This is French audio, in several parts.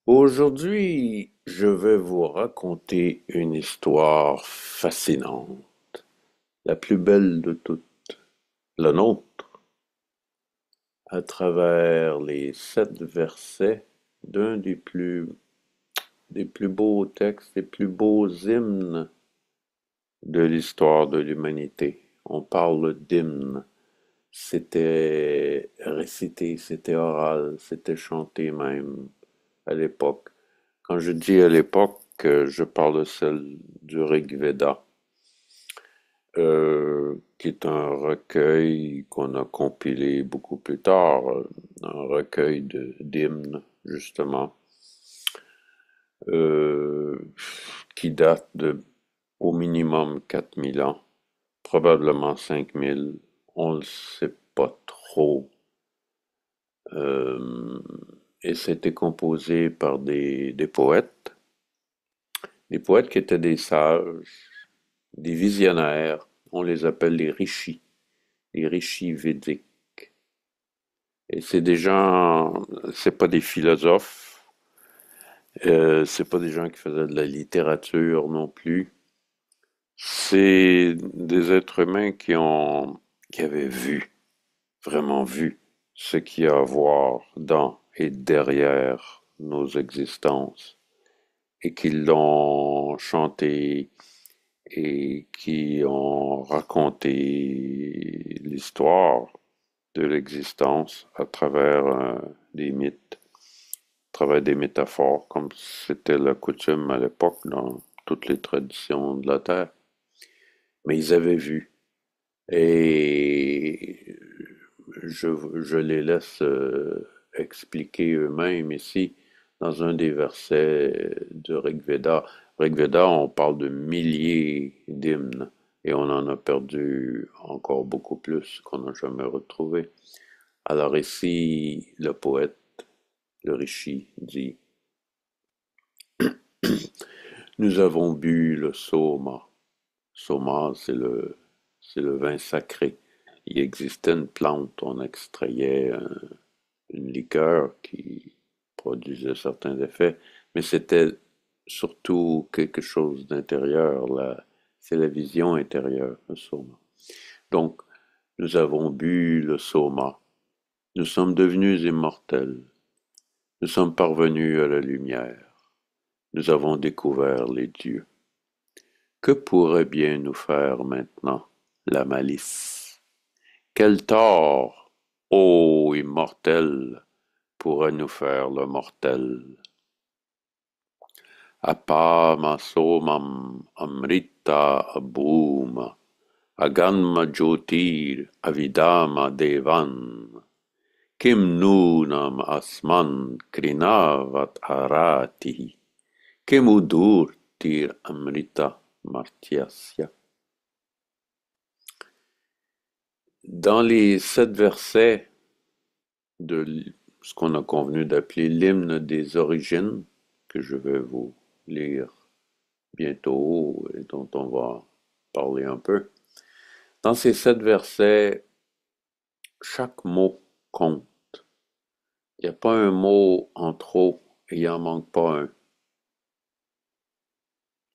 Aujourd'hui, je vais vous raconter une histoire fascinante, la plus belle de toutes, la nôtre, à travers les 7 versets d'un des plus beaux textes, des plus beaux hymnes de l'histoire de l'humanité. On parle d'hymne. C'était récité, c'était oral, c'était chanté même à l'époque. Quand je dis à l'époque, je parle de celle du Rig Veda, qui est un recueil qu'on a compilé beaucoup plus tard, un recueil d'hymnes, justement, euh, qui date de au minimum 4 000 ans, probablement 5 000, on ne le sait pas trop. Euh, et c'était composé par des poètes qui étaient des sages, des visionnaires. On les appelle les rishis védiques. Et c'est des gens, c'est pas des philosophes, c'est pas des gens qui faisaient de la littérature non plus. C'est des êtres humains qui avaient vu, vraiment vu, ce qu'il y a à voir dans et derrière nos existences et qui l'ont chanté et qui ont raconté l'histoire de l'existence à travers des mythes, à travers des métaphores, comme c'était la coutume à l'époque dans toutes les traditions de la Terre. Mais ils avaient vu. Et je les laisse expliquer eux-mêmes ici dans un des versets de Rig Veda. Rig Veda, on parle de milliers d'hymnes et on en a perdu encore beaucoup plus qu'on n'a jamais retrouvé. Alors ici, le poète, le rishi, dit: Nous avons bu le soma. Soma, c'est le vin sacré. Il existait une plante, on extrayait une liqueur qui produisait certains effets, mais c'était surtout quelque chose d'intérieur. C'est la vision intérieure, le soma. Donc, nous avons bu le soma. Nous sommes devenus immortels. Nous sommes parvenus à la lumière. Nous avons découvert les dieux. Que pourrait bien nous faire maintenant la malice? Quel tort, ô immortel, pourrait nous faire le mortel? Apama amrita abhuma aganma jyotir avidama devan kim nunam asman krinavat arati kim udurtir amrita martyasya. Dans les 7 versets de ce qu'on a convenu d'appeler l'hymne des origines, que je vais vous lire bientôt et dont on va parler un peu. Dans ces 7 versets, chaque mot compte. Il n'y a pas un mot en trop et il n'en manque pas un.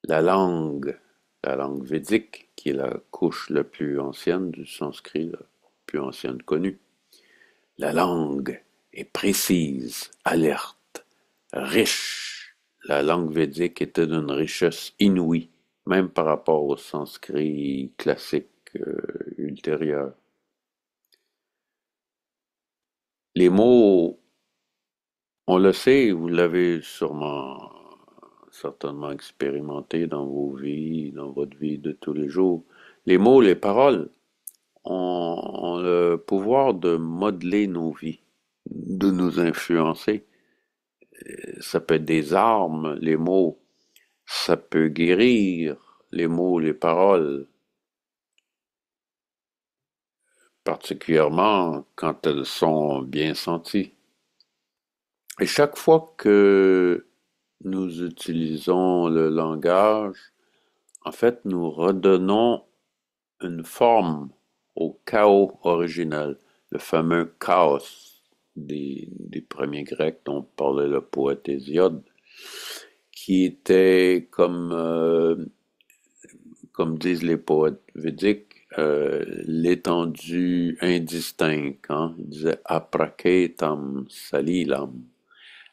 La langue, la langue védique, qui est la couche la plus ancienne du sanskrit, la plus ancienne connue, la langue est précise, alerte, riche. La langue védique était d'une richesse inouïe, même par rapport au sanskrit classique ultérieur. Les mots, on le sait, vous l'avez sûrement, certainement expérimenté dans vos vies, dans votre vie de tous les jours. Les mots, les paroles ont le pouvoir de modeler nos vies, de nous influencer. Ça peut être des armes, les mots, ça peut guérir, les mots, les paroles, particulièrement quand elles sont bien senties. Et chaque fois que nous utilisons le langage, en fait, nous redonnons une forme au chaos originel, le fameux chaos. des premiers Grecs dont parlait le poète Hésiode, qui était comme disent les poètes védiques, l'étendue indistincte. Hein? Ils disaient apraketam salilam.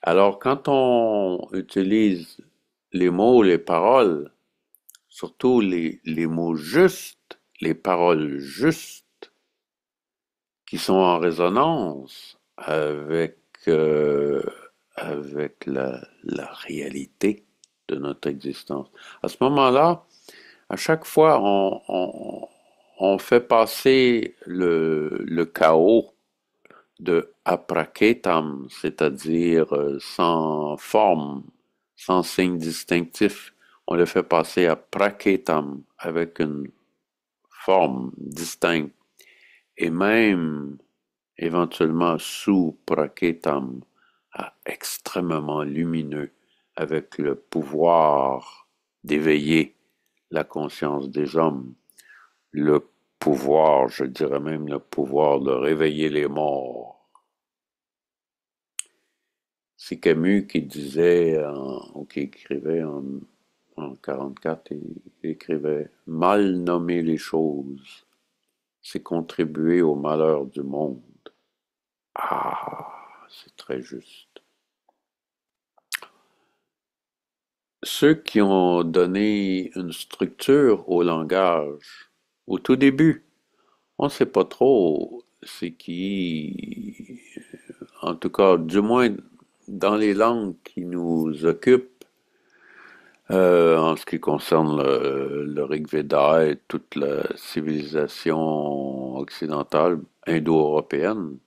Alors, quand on utilise les mots, les paroles, surtout les mots justes, les paroles justes, qui sont en résonance euh, avec la réalité de notre existence. À ce moment-là, à chaque fois, on fait passer le chaos de apraketam, c'est-à-dire sans forme, sans signe distinctif. On le fait passer à praketam avec une forme distincte et même éventuellement sous praketam à extrêmement lumineux avec le pouvoir d'éveiller la conscience des hommes, le pouvoir, je dirais même le pouvoir de réveiller les morts. C'est Camus qui disait, ou qui écrivait en 44, il écrivait mal nommer les choses, c'est contribuer au malheur du monde. Ah, c'est très juste. Ceux qui ont donné une structure au langage, au tout début, on ne sait pas trop c'est qui, en tout cas, du moins dans les langues qui nous occupent, en ce qui concerne le Rig Veda et toute la civilisation occidentale, indo-européenne,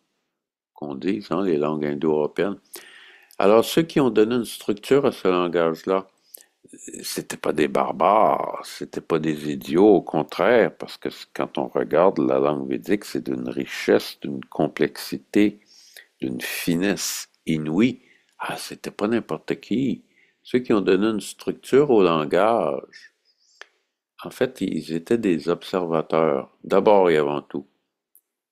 qu'on dise, hein, les langues indo-européennes. Alors, ceux qui ont donné une structure à ce langage-là, c'était pas des barbares, c'était pas des idiots, au contraire, parce que quand on regarde la langue védique, c'est d'une richesse, d'une complexité, d'une finesse inouïe. Ah, c'était pas n'importe qui. Ceux qui ont donné une structure au langage, en fait, ils étaient des observateurs, d'abord et avant tout.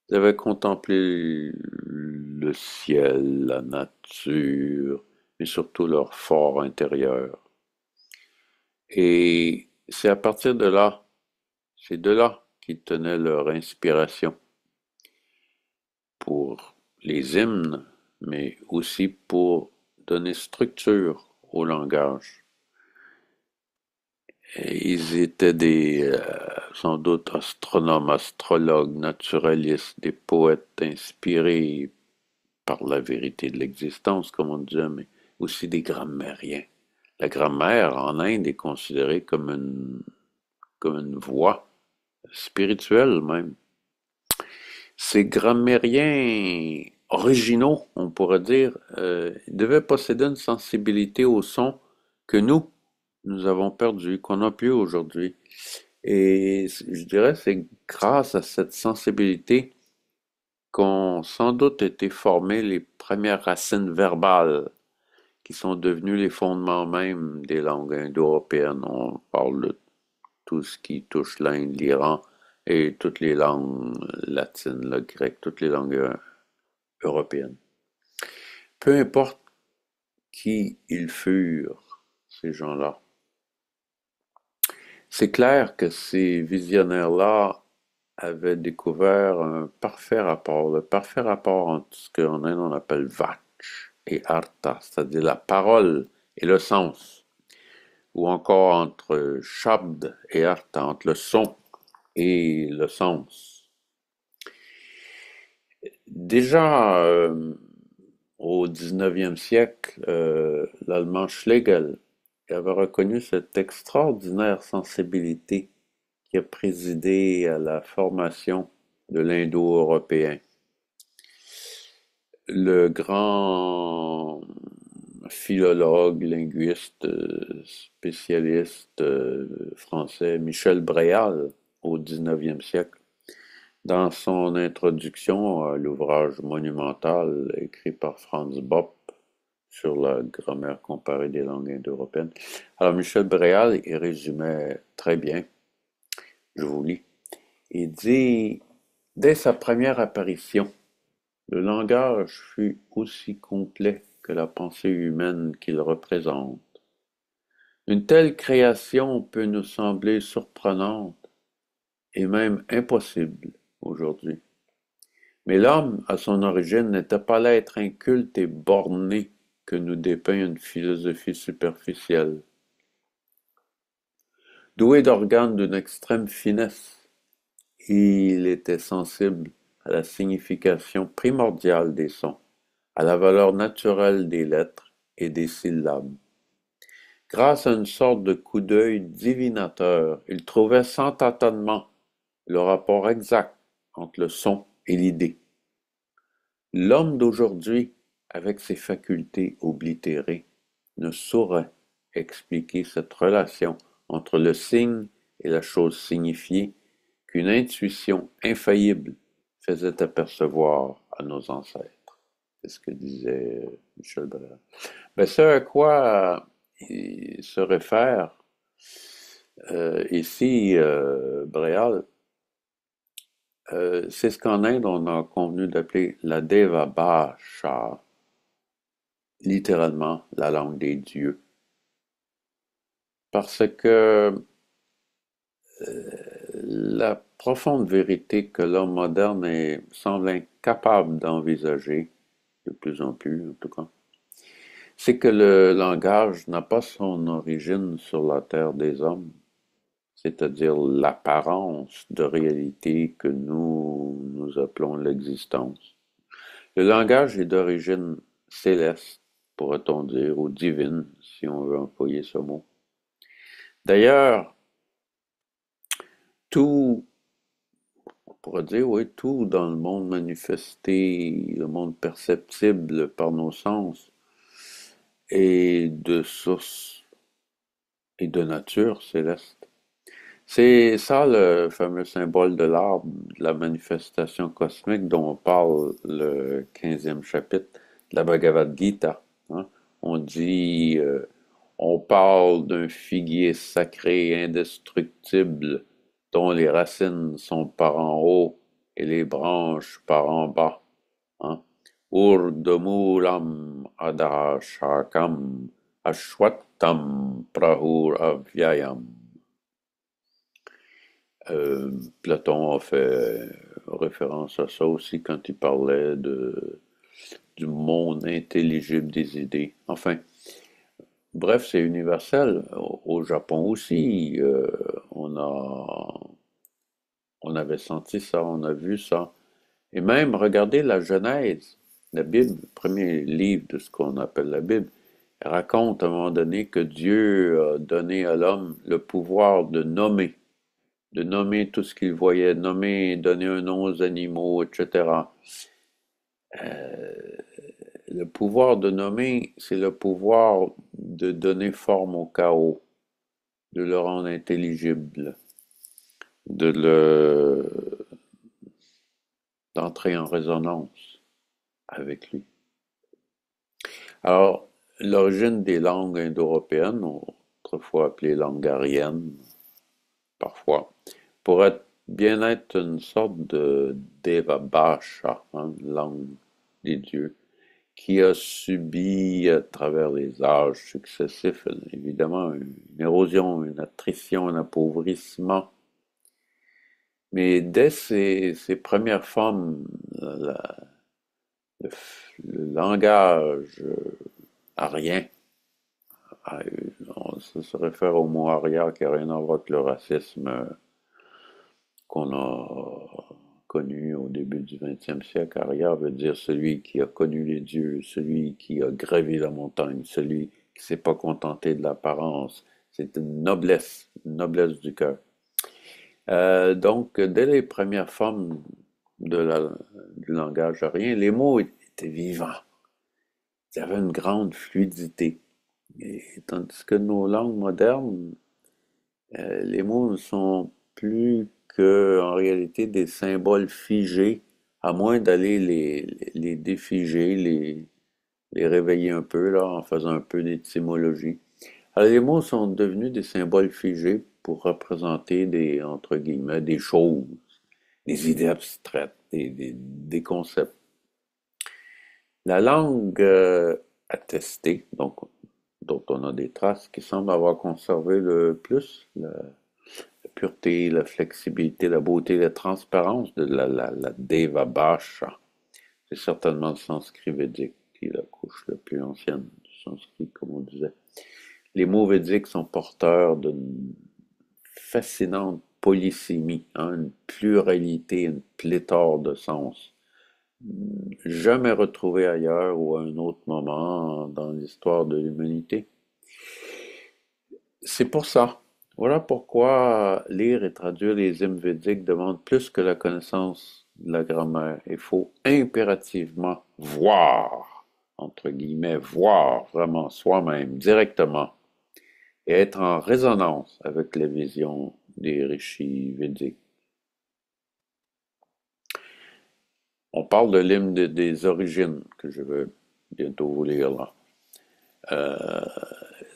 Ils avaient contemplé le ciel, la nature, mais surtout leur fort intérieur. Et c'est à partir de là, c'est de là qu'ils tenaient leur inspiration pour les hymnes, mais aussi pour donner structure au langage. Et ils étaient sans doute astronomes, astrologues, naturalistes, des poètes inspirés par la vérité de l'existence, comme on disait, mais aussi des grammairiens. La grammaire en Inde est considérée comme une voie spirituelle même. Ces grammairiens originaux, on pourrait dire, devaient posséder une sensibilité au son que nous avons perdu, qu'on n'a plus aujourd'hui. Et je dirais c'est grâce à cette sensibilité qu'ont sans doute été formées les premières racines verbales qui sont devenues les fondements même des langues indo-européennes. On parle de tout ce qui touche l'Inde, l'Iran et toutes les langues latines, le grec, toutes les langues européennes. Peu importe qui ils furent, ces gens-là. C'est clair que ces visionnaires-là avaient découvert un parfait rapport, le parfait rapport entre ce qu'en Inde on appelle vach et artha, c'est-à-dire la parole et le sens, ou encore entre shabd et artha, entre le son et le sens. Déjà au 19e siècle, l'allemand Schlegel avait reconnu cette extraordinaire sensibilité qui a présidé à la formation de l'indo-européen. Le grand philologue, linguiste, spécialiste français Michel Bréal, au 19e siècle, dans son introduction à l'ouvrage monumental écrit par Franz Bopp sur la grammaire comparée des langues indo-européennes. Alors Michel Bréal, il résumait très bien, je vous lis, il dit, dès sa première apparition, Le langage fut aussi complet que la pensée humaine qu'il représente. Une telle création peut nous sembler surprenante et même impossible aujourd'hui. Mais l'homme, à son origine, n'était pas l'être inculte et borné que nous dépeint une philosophie superficielle. Doué d'organes d'une extrême finesse, il était sensible à la signification primordiale des sons, à la valeur naturelle des lettres et des syllabes. Grâce à une sorte de coup d'œil divinateur, il trouvait sans tâtonnement le rapport exact entre le son et l'idée. L'homme d'aujourd'hui, avec ses facultés oblitérées, ne saurait expliquer cette relation entre le signe et la chose signifiée qu'une intuition infaillible faisait apercevoir à nos ancêtres. C'est ce que disait Michel Bréal. Ben, ce à quoi il se réfère ici, Bréal, c'est ce qu'en Inde on a convenu d'appeler la Deva Bhasha, littéralement la langue des dieux. Parce que la profonde vérité que l'homme moderne semble incapable d'envisager, de plus en plus en tout cas, c'est que le langage n'a pas son origine sur la terre des hommes, c'est-à-dire l'apparence de réalité que nous appelons l'existence. Le langage est d'origine céleste, pourrait-on dire, ou divine, si on veut employer ce mot. D'ailleurs, tout, on pourrait dire, oui, tout dans le monde manifesté, le monde perceptible par nos sens, est de source et de nature céleste. C'est ça le fameux symbole de l'arbre, de la manifestation cosmique dont on parle le 15e chapitre de la Bhagavad Gita. Hein. On dit, on parle d'un figuier sacré indestructible dont les racines sont par en haut et les branches par en bas. Hein. Urdhumulam adashakam ashwattham prahur avyayam. Platon a fait référence à ça aussi quand il parlait du monde intelligible des idées. Enfin, bref, c'est universel. Au Japon aussi, on avait senti ça, on a vu ça. Et même, regardez la Genèse, la Bible, le premier livre de ce qu'on appelle la Bible, elle raconte à un moment donné que Dieu a donné à l'homme le pouvoir de nommer tout ce qu'il voyait, nommer, donner un nom aux animaux, etc. Le pouvoir de nommer, c'est le pouvoir de donner forme au chaos, de le rendre intelligible, de le d'entrer en résonance avec lui. Alors, l'origine des langues indo-européennes, autrefois appelées langues aryennes, parfois, pourrait bien être une sorte de Deva Bhasha, hein, langue des dieux, qui a subi à travers les âges successifs, évidemment, une érosion, une attrition, un appauvrissement. Mais dès ses premières formes, le, le langage arien, ça se réfère au mot aria qui n'a rien à voir avec le racisme qu'on a connu au début du XXe siècle. Aria veut dire celui qui a connu les dieux, celui qui a gravi la montagne, celui qui ne s'est pas contenté de l'apparence. C'est une noblesse du cœur. Donc, dès les premières formes du langage arien, les mots étaient vivants. Il y avait une grande fluidité. Et, tandis que nos langues modernes, les mots ne sont plus que, en réalité, des symboles figés, à moins d'aller les défiger, les réveiller un peu, là, en faisant un peu d'étymologie. Alors, les mots sont devenus des symboles figés pour représenter entre guillemets, des choses, des idées abstraites, des concepts. La langue attestée, donc dont on a des traces, qui semble avoir conservé le plus la pureté, la flexibilité, la beauté, la transparence de la Deva Bhasha. C'est certainement le sanskrit védique qui est la couche la plus ancienne du sanskrit, comme on disait. Les mots védiques sont porteurs d'une fascinante polysémie, hein, une pluralité, une pléthore de sens, jamais retrouvée ailleurs ou à un autre moment dans l'histoire de l'humanité. C'est pour ça. Voilà pourquoi lire et traduire les hymnes védiques demande plus que la connaissance de la grammaire. Il faut impérativement voir, entre guillemets, voir vraiment soi-même directement et être en résonance avec les visions des rishis védiques. On parle de l'hymne des origines que je vais bientôt vous lire là. Euh,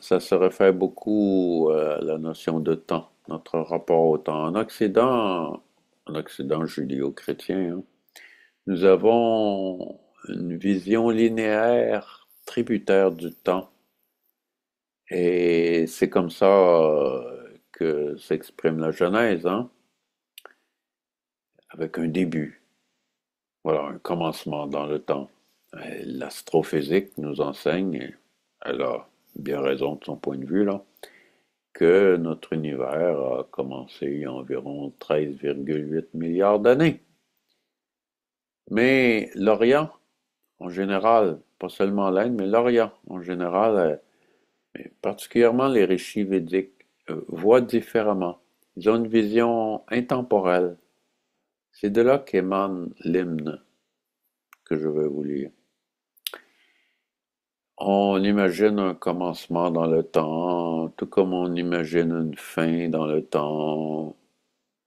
Ça se réfère beaucoup à la notion de temps, notre rapport au temps. En Occident judéo-chrétien, hein, nous avons une vision linéaire, tributaire du temps. Et c'est comme ça que s'exprime la Genèse, hein, avec un début, voilà, un commencement dans le temps. L'astrophysique nous enseigne, elle a bien raison de son point de vue, là, que notre univers a commencé il y a environ 13,8 milliards d'années. Mais l'Orient, en général, pas seulement l'Inde, mais l'Orient, en général, mais particulièrement les rishis védiques, voient différemment. Ils ont une vision intemporelle. C'est de là qu'émane l'hymne que je vais vous lire. On imagine un commencement dans le temps, tout comme on imagine une fin dans le temps.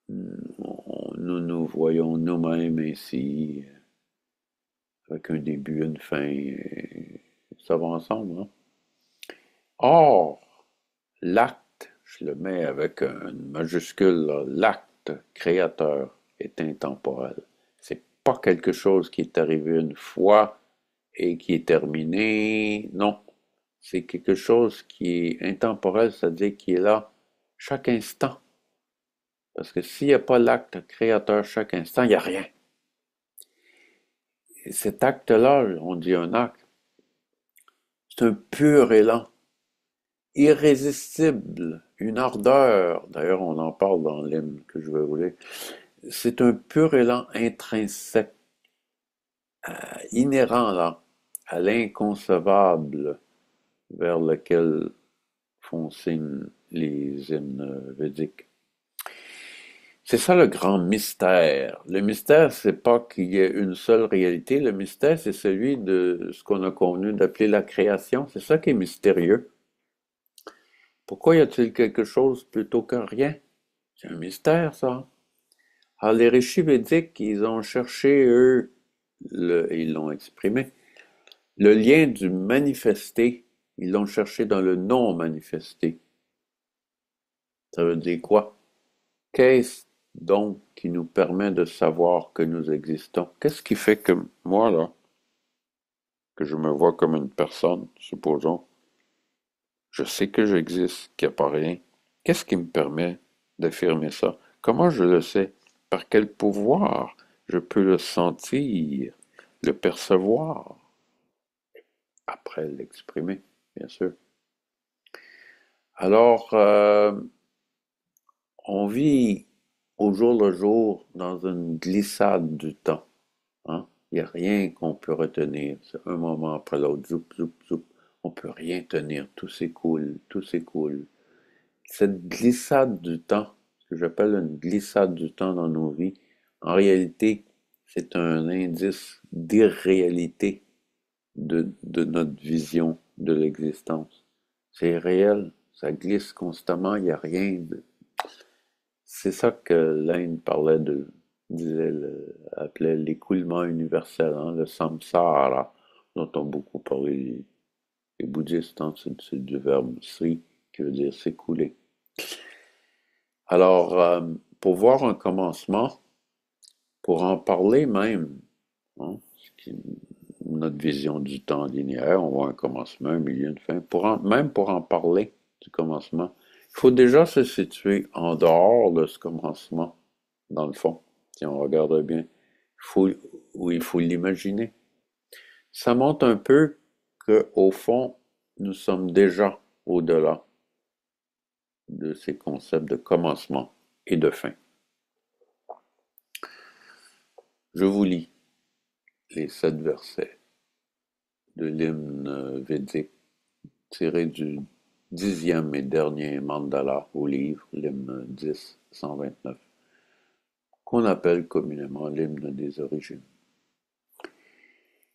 Nous nous voyons nous-mêmes ainsi, avec un début, une fin, et ça va ensemble, hein? Or, l'acte, je le mets avec une majuscule, là, l'acte créateur est intemporel. C'est pas quelque chose qui est arrivé une fois et qui est terminé, non. C'est quelque chose qui est intemporel, c'est-à-dire qui est là chaque instant. Parce que s'il n'y a pas l'acte créateur chaque instant, il n'y a rien. Et cet acte-là, on dit un acte, c'est un pur élan, irrésistible, une ardeur. D'ailleurs, on en parle dans l'hymne que je vais vous lire. C'est un pur élan intrinsèque, inhérent là, à l'inconcevable vers lequel font signe les hymnes védiques. C'est ça le grand mystère. Le mystère, c'est pas qu'il y ait une seule réalité. Le mystère, c'est celui de ce qu'on a convenu d'appeler la création. C'est ça qui est mystérieux. Pourquoi y a-t-il quelque chose plutôt que rien? C'est un mystère, ça. Alors, les rishis védiques, ils ont cherché, eux, ils l'ont exprimé, le lien du manifesté, ils l'ont cherché dans le non manifesté. Ça veut dire quoi? Qu'est-ce donc qui nous permet de savoir que nous existons? Qu'est-ce qui fait que moi, là, que je me vois comme une personne, supposons, je sais que j'existe, qu'il n'y a pas rien. Qu'est-ce qui me permet d'affirmer ça? Comment je le sais? Par quel pouvoir je peux le sentir, le percevoir, après l'exprimer, bien sûr. Alors, on vit au jour le jour dans une glissade du temps, hein? Il n'y a rien qu'on peut retenir. C'est un moment après l'autre, zoup, zoup, zoup. On peut rien tenir. Tout s'écoule, tout s'écoule. Cette glissade du temps, ce que j'appelle une glissade du temps dans nos vies, en réalité, c'est un indice d'irréalité de notre vision de l'existence. C'est réel, ça glisse constamment, il n'y a rien de... C'est ça que l'Inde parlait de, disait, appelait l'écoulement universel, hein, le samsara, dont ont beaucoup parlé les bouddhistes, hein, c'est du verbe sri, qui veut dire s'écouler. Alors, pour voir un commencement, pour en parler même, hein, ce qui notre vision du temps linéaire, on voit un commencement, un milieu, une fin. Même pour en parler du commencement, il faut déjà se situer en dehors de ce commencement, dans le fond, si on regarde bien. Il faut l'imaginer. Ça montre un peu qu'au fond, nous sommes déjà au-delà de ces concepts de commencement et de fin. Je vous lis les 7 versets de l'hymne védique tiré du 10e et dernier mandala au livre, l'hymne 10, 129, qu'on appelle communément l'hymne des origines.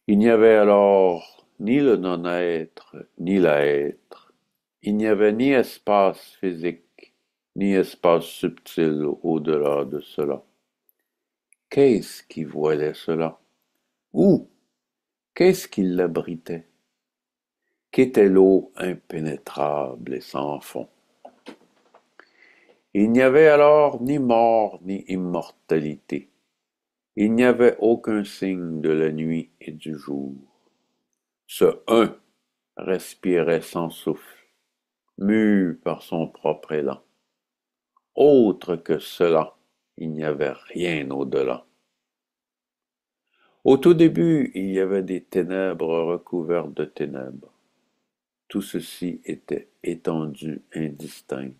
Il n'y avait alors ni le non-être, ni l'être. Il n'y avait ni espace physique, ni espace subtil au-delà de cela. Qu'est-ce qui voilait cela? Où? Qu'est-ce qui l'abritait? Qu'était l'eau impénétrable et sans fond? Il n'y avait alors ni mort ni immortalité. Il n'y avait aucun signe de la nuit et du jour. Ce un respirait sans souffle, mu par son propre élan. Autre que cela, il n'y avait rien au-delà. Au tout début, il y avait des ténèbres recouvertes de ténèbres. Tout ceci était étendu, indistinct.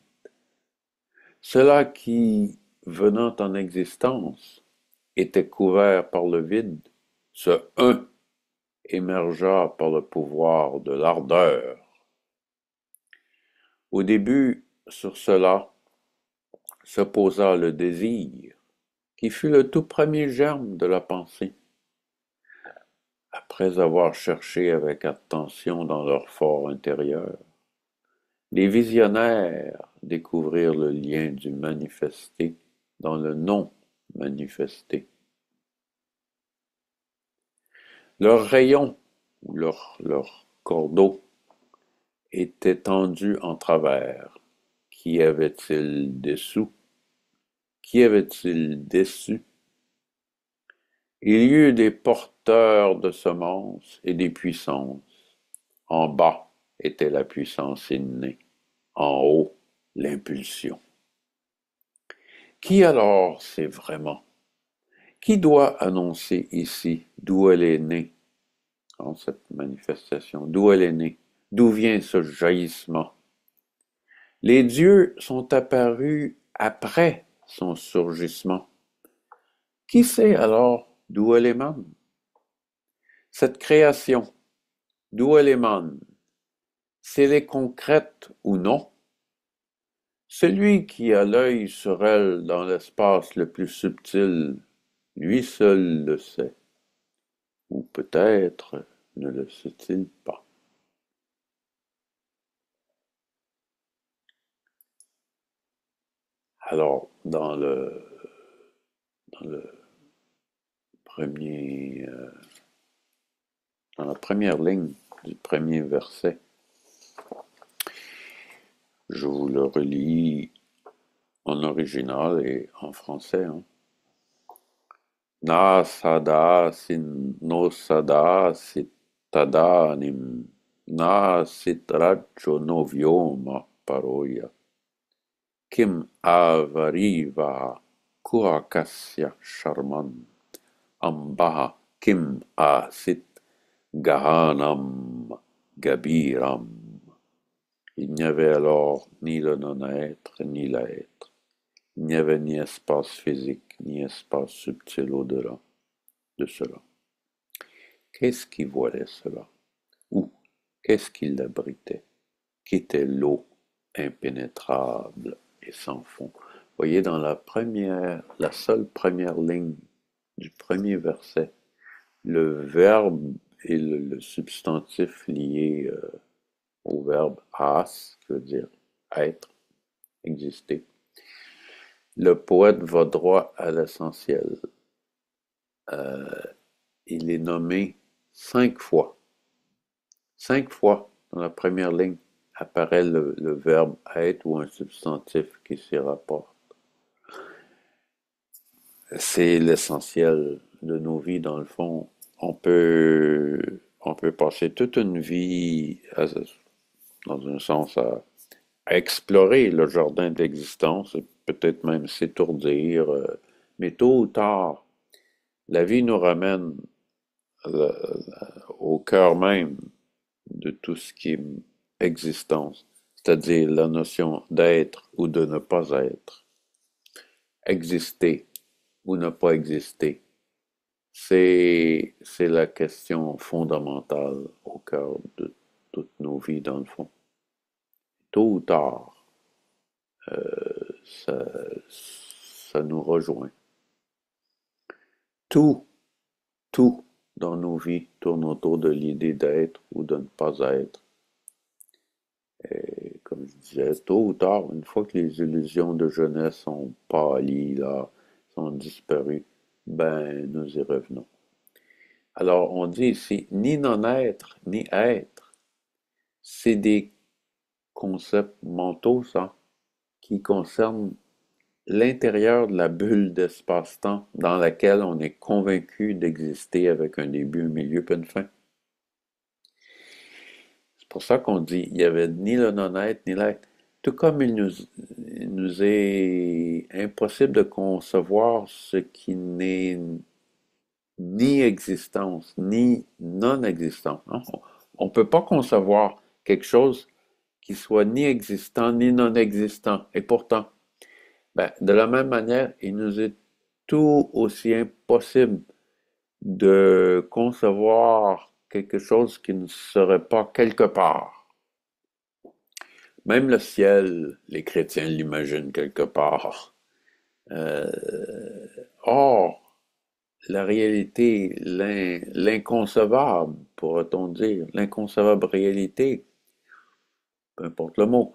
Cela qui, venant en existence, était couvert par le vide, ce un émergea par le pouvoir de l'ardeur. Au début, sur cela, se posa le désir, qui fut le tout premier germe de la pensée. Après avoir cherché avec attention dans leur fort intérieur, les visionnaires découvrirent le lien du manifesté dans le non manifesté. Leurs rayons, ou leur cordeau, était tendu en travers. Qui avait-il dessous? Qui avait-il déçu? Il y eut des porteurs de semences et des puissances. En bas était la puissance innée, en haut l'impulsion. Qui alors sait vraiment? Qui doit annoncer ici d'où elle est née, en cette manifestation, d'où elle est née, d'où vient ce jaillissement? Les dieux sont apparus après son surgissement. Qui sait alors d'où elle émane? Cette création, d'où elle émane, si elle est concrète ou non? Celui qui a l'œil sur elle dans l'espace le plus subtil, lui seul le sait, ou peut-être ne le sait-il pas. Alors, dans le premier, dans la première ligne du premier verset, je vous le relis en original et en français. Hein. Na sada sin no sada sit tadanim na sitracho no vyoma paroya kim avariva kuakasya sharman ambaha kim asit gahanam gabiram. Il n'y avait alors ni le non-être ni l'être. Il n'y avait ni espace physique, ni espace subtil au-delà de cela. Qu'est-ce qui voilait cela? Où? Qu'est-ce qui l'abritait? Qu'était l'eau impénétrable et sans fond? Voyez dans la seule première ligne du premier verset, le verbe et le substantif lié au verbe as, qui veut dire être, exister. Le poète va droit à l'essentiel. Il est nommé 5 fois. 5 fois dans la première ligne apparaît le verbe être ou un substantif qui s'y rapporte. C'est l'essentiel de nos vies dans le fond. on peut passer toute une vie, dans un sens, à explorer le jardin d'existence, et peut-être même s'étourdir, mais tôt ou tard, la vie nous ramène euh, au cœur même de tout ce qui est existence, c'est-à-dire la notion d'être ou de ne pas être, exister ou ne pas exister. C'est la question fondamentale au cœur de toutes nos vies, dans le fond. Tôt ou tard, ça, ça nous rejoint. Tout, tout dans nos vies tourne autour de l'idée d'être ou de ne pas être. Et comme je disais, tôt ou tard, une fois que les illusions de jeunesse sont pâlies, là, sont disparues, ben, nous y revenons. Alors, on dit ici, ni non-être, ni être, c'est des concepts mentaux, ça, qui concernent l'intérieur de la bulle d'espace-temps dans laquelle on est convaincu d'exister avec un début, un milieu, puis une fin. C'est pour ça qu'on dit, il n'y avait ni le non-être, ni l'être. Tout comme il nous est impossible de concevoir ce qui n'est ni existence, ni non-existence. Hein. On ne peut pas concevoir quelque chose qui soit ni existant, ni non-existant. Et pourtant, ben, de la même manière, il nous est tout aussi impossible de concevoir quelque chose qui ne serait pas quelque part. Même le ciel, les chrétiens l'imaginent quelque part. Euh, Or, la réalité, l'inconcevable, pourrait-on dire, l'inconcevable réalité, peu importe le mot,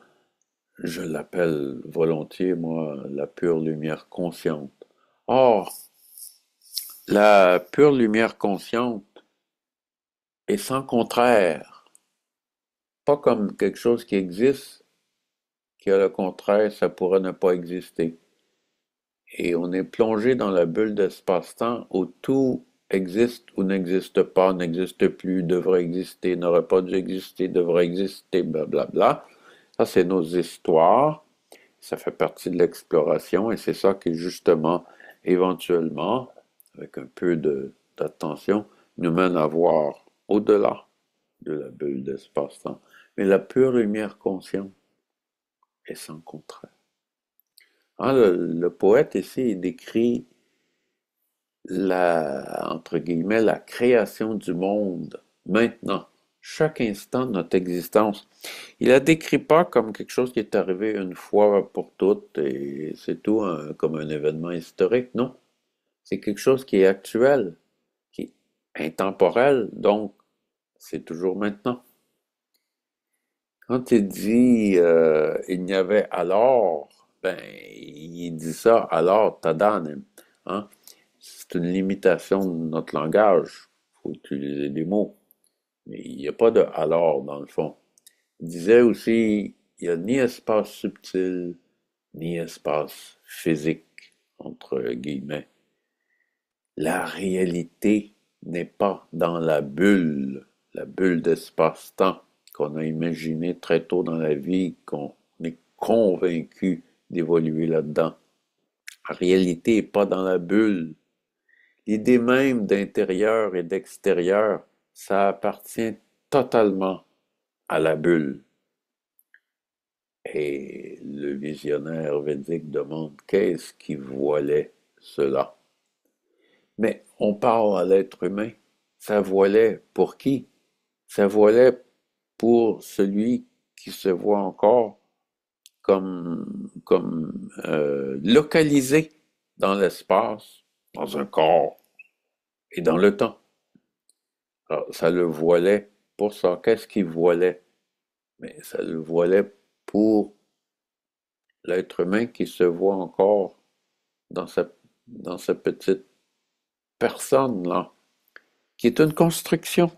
je l'appelle volontiers, moi, la pure lumière consciente. Or, la pure lumière consciente est sans contraire, pas comme quelque chose qui existe, qui a le contraire, ça pourrait ne pas exister. Et on est plongé dans la bulle d'espace-temps où tout existe ou n'existe pas, n'existe plus, devrait exister, n'aurait pas dû exister, devrait exister, blablabla. Ça, c'est nos histoires. Ça fait partie de l'exploration et c'est ça qui, justement, éventuellement, avec un peu d'attention, nous mène à voir au-delà de la bulle d'espace-temps. Mais la pure lumière consciente est sans contraire. Hein, le poète ici il décrit entre guillemets, la création du monde maintenant, chaque instant de notre existence. Il la décrit pas comme quelque chose qui est arrivé une fois pour toutes et c'est tout comme un événement historique, non. C'est quelque chose qui est actuel, qui est intemporel, donc c'est toujours maintenant. Quand il dit il n'y avait alors, ben il dit ça alors tadanem, hein? C'est une limitation de notre langage. Il faut utiliser des mots. Mais il n'y a pas de alors dans le fond. Il disait aussi, il n'y a ni espace subtil, ni espace physique, entre guillemets. La réalité n'est pas dans la bulle d'espace-temps qu'on a imaginé très tôt dans la vie, qu'on est convaincu d'évoluer là-dedans. La réalité n'est pas dans la bulle. L'idée même d'intérieur et d'extérieur, ça appartient totalement à la bulle. Et le visionnaire védique demande qu'est-ce qui voilait cela. Mais on parle à l'être humain. Ça voilait pour qui? Ça voilait pour celui qui se voit encore comme localisé dans l'espace, dans un corps et dans le temps. Alors, ça le voilait pour ça. Qu'est-ce qu'il voilait? Mais ça le voilait pour l'être humain qui se voit encore dans dans sa petite personne-là, qui est une construction,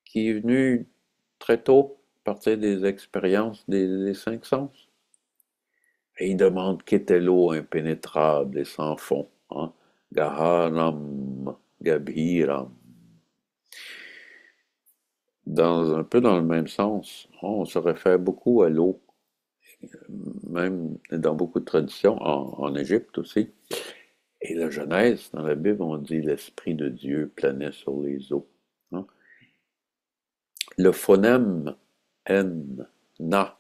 qui est venue très tôt à partir des expériences des cinq sens. Et il demande qu'était l'eau impénétrable et sans fond. Hein? Gaharam, Gabhiram. dans un peu dans le même sens. On se réfère beaucoup à l'eau, même dans beaucoup de traditions, en Égypte aussi. Et la Genèse, dans la Bible, on dit l'Esprit de Dieu planait sur les eaux. Hein. Le phonème N, Na,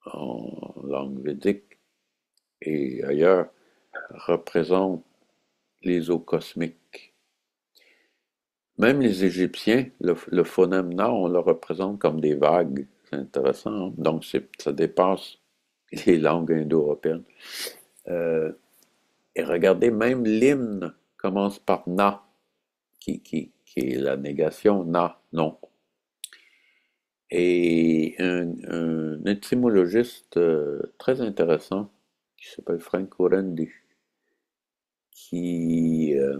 en langue védique et ailleurs, représente les eaux cosmiques. Même les Égyptiens, le phonème Na, on le représente comme des vagues. C'est intéressant. Hein? Donc, ça dépasse les langues indo-européennes. Euh, et regardez, même l'hymne commence par Na, qui est la négation, Na, non. Et un étymologiste très intéressant, qui s'appelle Franco Rendi, qui, euh,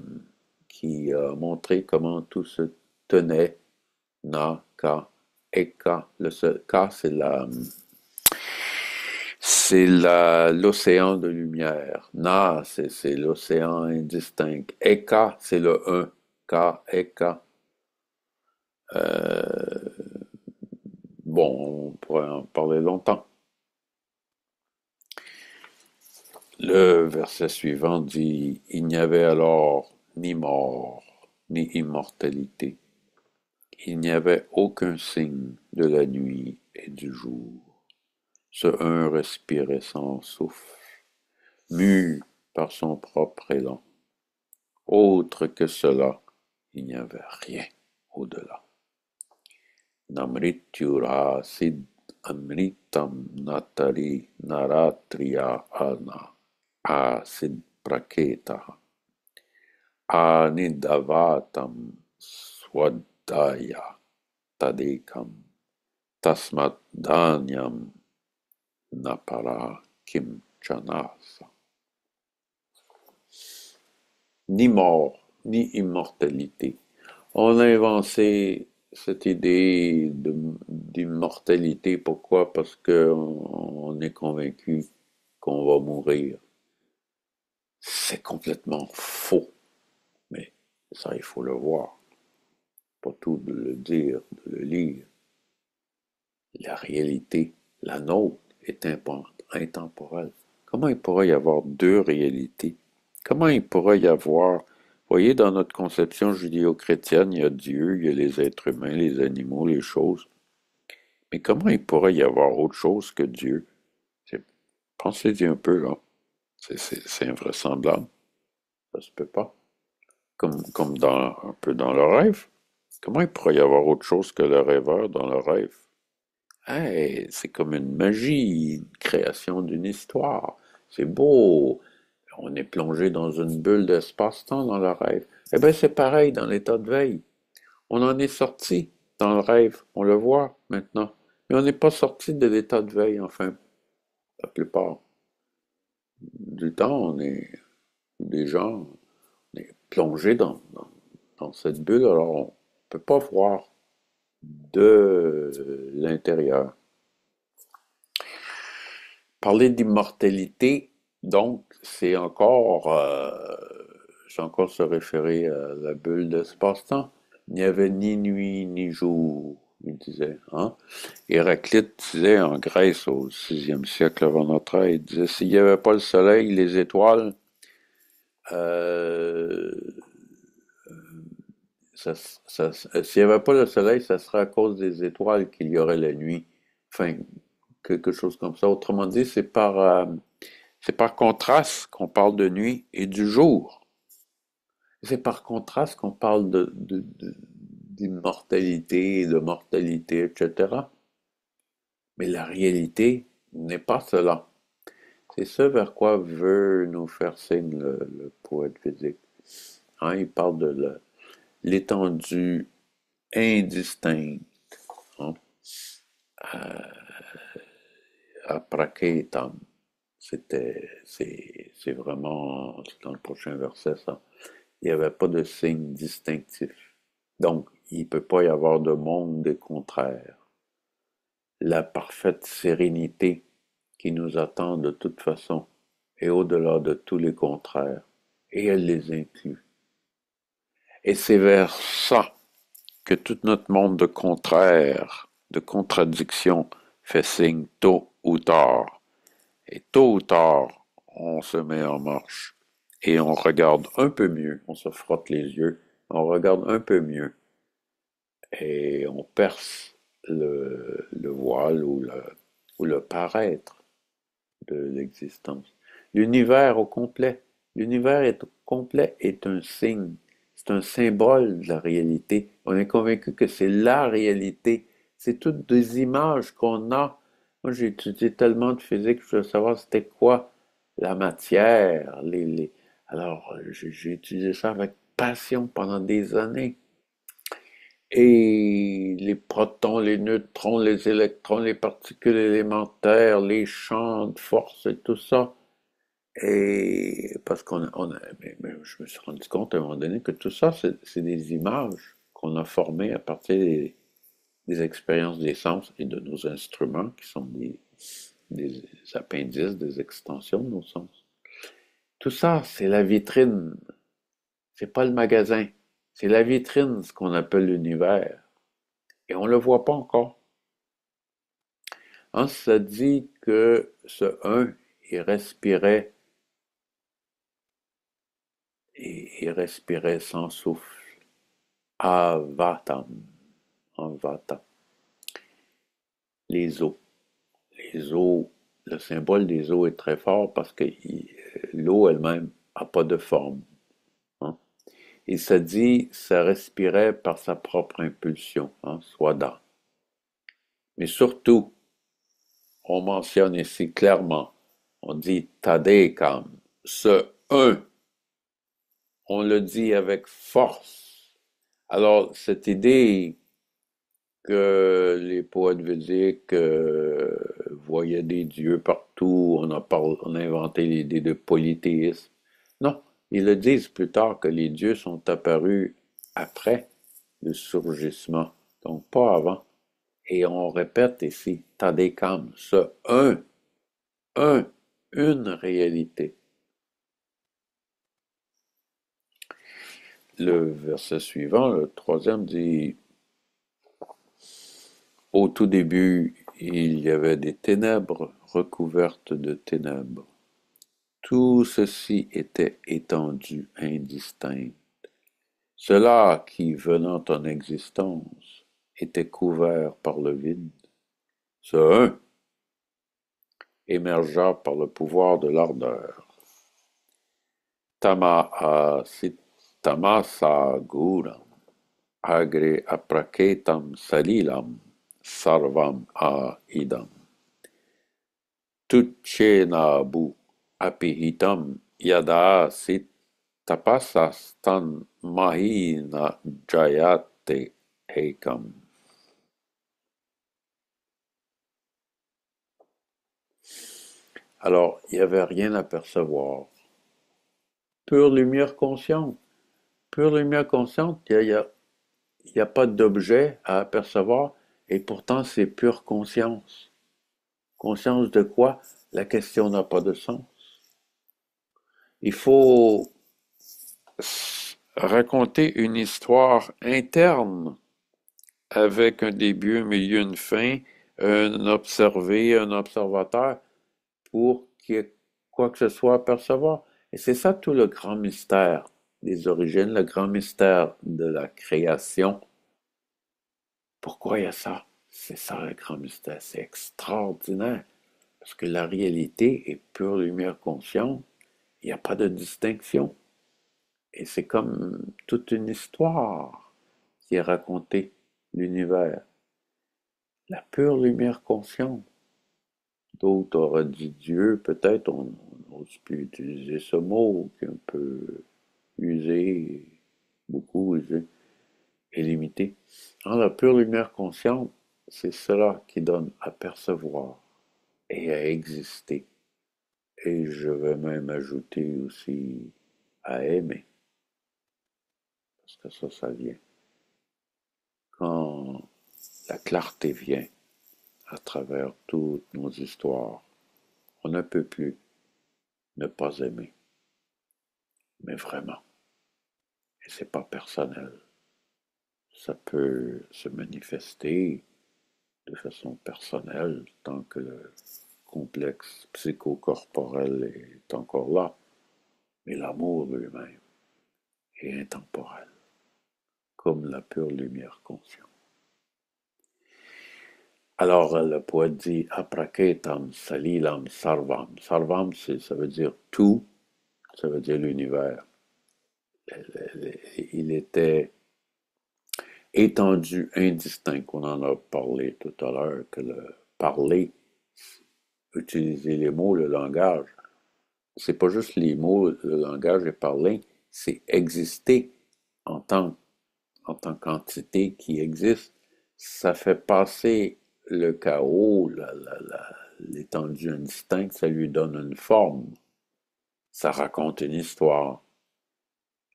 qui a montré comment tout se tenait, Na, Ka, Eka. Ka, l'océan de lumière. Na, c'est l'océan indistinct. Eka, c'est le un. Ka, Eka. Euh, bon, on pourrait en parler longtemps. Le verset suivant dit, il n'y avait alors ni mort, ni immortalité. Il n'y avait aucun signe de la nuit et du jour. Ce un respirait sans souffle, mu par son propre élan. Autre que cela, il n'y avait rien au-delà. Namrityura sid amritam natari naratriya ana asid praketa anidavatam swadaya tadekam tasmat dhanyam napara kim chanasa. Ni mort, ni immortalité. On a inventé cette idée d'immortalité. Pourquoi? Parce qu'on est convaincu qu'on va mourir. C'est complètement faux. Mais ça, il faut le voir. Pas tout de le dire, de le lire. La réalité, la nôtre, est intemporelle. Comment il pourrait y avoir deux réalités? Comment il pourrait y avoir... Vous voyez, dans notre conception judéo-chrétienne, il y a Dieu, il y a les êtres humains, les animaux, les choses. Mais comment il pourrait y avoir autre chose que Dieu? Pensez-y un peu, là. C'est invraisemblable. Ça se peut pas. Comme un peu dans le rêve. Comment il pourrait y avoir autre chose que le rêveur dans le rêve? Hey, c'est comme une magie, une création d'une histoire. C'est beau. On est plongé dans une bulle d'espace-temps dans le rêve. Eh bien, c'est pareil dans l'état de veille. On en est sorti dans le rêve. On le voit maintenant. Mais on n'est pas sorti de l'état de veille, enfin, la plupart du temps, on est des gens, on est plongé dans cette bulle, alors on ne peut pas voir de l'intérieur. Parler d'immortalité, donc, c'est encore se référer à la bulle d'espace-temps. Il n'y avait ni nuit ni jour, il disait. Hein? Héraclite disait en Grèce au sixième siècle avant notre ère, il disait s'il n'y avait pas le soleil, les étoiles, euh, s'il n'y avait pas le soleil, ça serait à cause des étoiles qu'il y aurait la nuit. Enfin, quelque chose comme ça. Autrement dit, c'est par contraste qu'on parle de nuit et du jour. C'est par contraste qu'on parle d'immortalité, de mortalité, etc. Mais la réalité n'est pas cela. C'est ce vers quoi veut nous faire signe le poète physique. Hein, il parle de l'étendue indistincte. Hein, apraketam. C'est vraiment, c'est dans le prochain verset, ça. Il n'y avait pas de signe distinctif. Donc, il ne peut pas y avoir de monde des contraires. La parfaite sérénité qui nous attend de toute façon est au-delà de tous les contraires, et elle les inclut. Et c'est vers ça que tout notre monde de contraires, de contradictions, fait signe tôt ou tard. Et tôt ou tard, on se met en marche et on regarde un peu mieux, on se frotte les yeux, on regarde un peu mieux et on perce le voile ou le paraître de l'existence. L'univers au complet, l'univers est au complet est un signe, c'est un symbole de la réalité. On est convaincu que c'est la réalité. C'est toutes des images qu'on a. Moi, j'ai étudié tellement de physique, je veux savoir c'était quoi la matière. Alors, j'ai étudié ça avec passion pendant des années. Et les protons, les neutrons, les électrons, les particules élémentaires, les champs de force et tout ça. Et parce mais je me suis rendu compte à un moment donné que tout ça, c'est des images qu'on a formées à partir des expériences des sens et de nos instruments qui sont des appendices, des extensions de nos sens. Tout ça, c'est la vitrine. C'est pas le magasin. C'est la vitrine, ce qu'on appelle l'univers. Et on le voit pas encore. Hein, ça dit que ce un, il respirait, il respirait sans souffle. Avatam, en vata. Les eaux. Les eaux, le symbole des eaux est très fort parce que l'eau elle-même n'a pas de forme. Hein. Et ça dit, ça respirait par sa propre impulsion, hein, Swada. Mais surtout, on mentionne ici clairement, on dit Tadekam, ce un, on le dit avec force. Alors, cette idée que les poètes védiques voyaient des dieux partout, on a inventé l'idée de polythéisme. Non, ils le disent plus tard que les dieux sont apparus après le surgissement, donc pas avant. Et on répète ici, Tadekam, ce un, une réalité. Le verset suivant, le troisième, dit au tout début, il y avait des ténèbres recouvertes de ténèbres. Tout ceci était étendu, indistinct. Cela qui, venant en existence, était couvert par le vide. Ce un émergea par le pouvoir de l'ardeur. Tamasa guram, agre apraketam salilam, sarvam a idam. Tuchenabu apihitam yada sit tapasastan mahina jayate ekam. Alors, il n'y avait rien à percevoir. Pure lumière consciente. Pure lumière consciente, il y a pas d'objet à apercevoir et pourtant c'est pure conscience. Conscience de quoi? La question n'a pas de sens. Il faut raconter une histoire interne avec un début, un milieu, une fin, un observé, un observateur pour qu'il y ait quoi que ce soit à percevoir. Et c'est ça tout le grand mystère des origines, le grand mystère de la création. Pourquoi il y a ça? C'est ça le grand mystère, c'est extraordinaire. Parce que la réalité est pure lumière consciente, il n'y a pas de distinction. Et c'est comme toute une histoire qui est racontée, l'univers. La pure lumière consciente. D'autres auraient dit Dieu, peut-être, on n'ose plus utiliser ce mot, qui est un peu usé, beaucoup usé et limité. Dans la pure lumière consciente, c'est cela qui donne à percevoir et à exister. Et je vais même ajouter aussi à aimer, parce que ça vient. Quand la clarté vient à travers toutes nos histoires, on ne peut plus ne pas aimer, mais vraiment. Et c'est pas personnel, Ça peut se manifester de façon personnelle tant que le complexe psychocorporel est encore là. Mais l'amour lui-même est intemporel, comme la pure lumière consciente. Alors le poète dit Apraketam salilam sarvam. Sarvam, ça veut dire tout, ça veut dire l'univers. Il était étendu, indistinct. On en a parlé tout à l'heure, que le parler, utiliser les mots, le langage, c'est pas juste les mots, le langage est parlé, c'est exister en tant, en tant qu'entité qui existe. Ça fait passer le chaos, l'étendue indistincte, ça lui donne une forme. Ça raconte une histoire.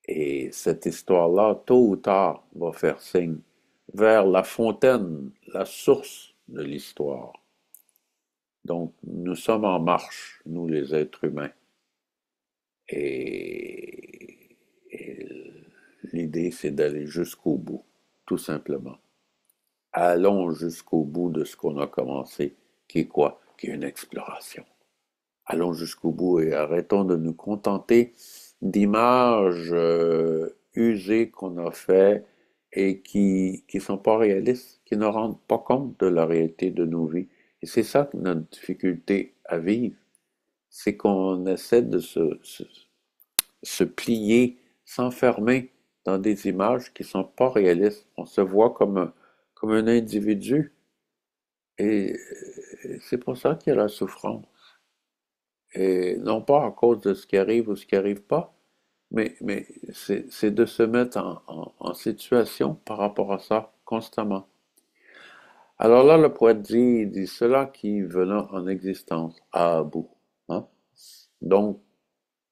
Et cette histoire-là, tôt ou tard, va faire signe vers la fontaine, la source de l'histoire. Donc, nous sommes en marche, nous les êtres humains. Et l'idée, c'est d'aller jusqu'au bout, tout simplement. Allons jusqu'au bout de ce qu'on a commencé, qui est quoi? Qui est une exploration. Allons jusqu'au bout et arrêtons de nous contenter d'images usées qu'on a fait et qui sont pas réalistes, qui ne rendent pas compte de la réalité de nos vies. Et c'est ça notre difficulté à vivre, c'est qu'on essaie de se plier, s'enfermer dans des images qui sont pas réalistes. On se voit comme un individu et c'est pour ça qu'il y a la souffrance. Et non pas à cause de ce qui arrive ou ce qui n'arrive pas, mais c'est de se mettre en situation par rapport à ça constamment. Alors là, le poète dit cela qui venant en existence à bout. Hein? Donc,